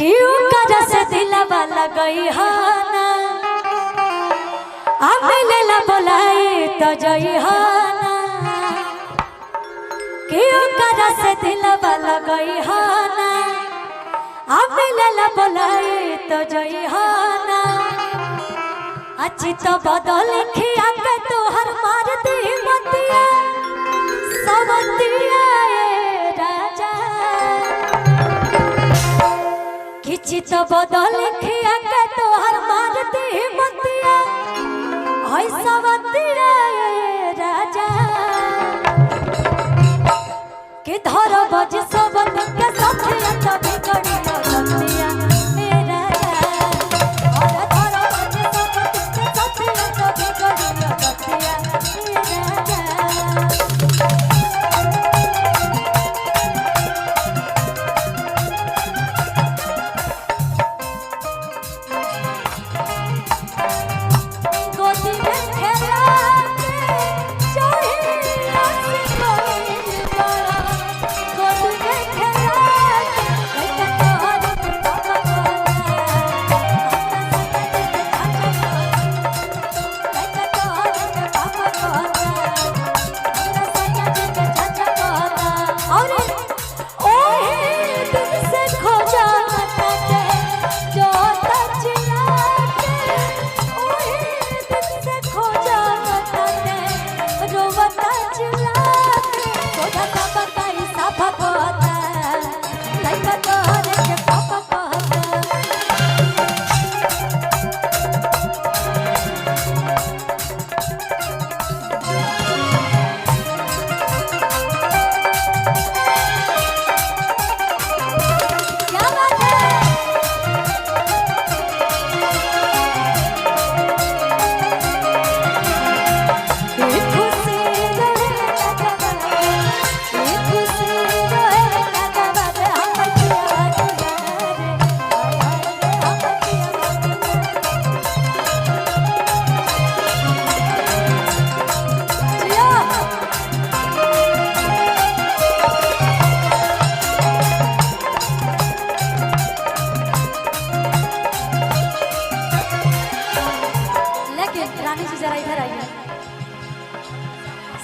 क्यों करा से दिलवा लगई हाना मिलेला बोलाई तो जई हाना क्यों करा से दिलवा लगई हाना मिलेला बोलाई तो जई हाना अच्छी तो बदल खिया के तोहर मार दी मतिया सवतिया राजा किछि तो बदल खिया के तोहर मार दी मतिया होय सवतिया राजा के धर बज सबन के सथिया तो बिगड़ी रतिया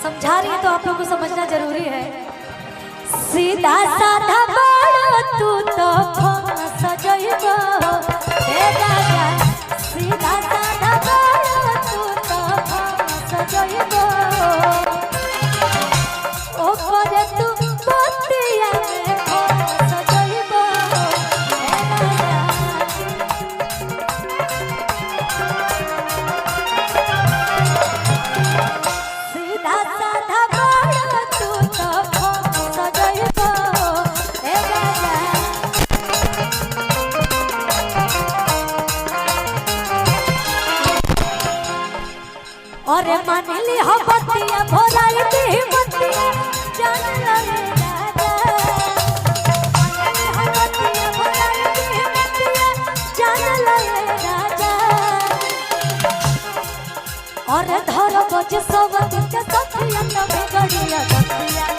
समझा रही है तो आप लोगों को समझना जरूरी है। सीधा साधा बड़ा तू तो सजइबो हे राजा सीधा साधा बड़ा तू तो सजइबो ओ करे तू बतिया सजइबो हे राजा सीधा साधा बड़ा तू तो सजइबो हे राजा अरे मानली हो बतिया भोलाई दी बतिया जान लगे राजा मानली हो बतिया भोलाई दी बतिया जान लगे राजा और धर बज सब के सखिया तो बिगड़िया सखिया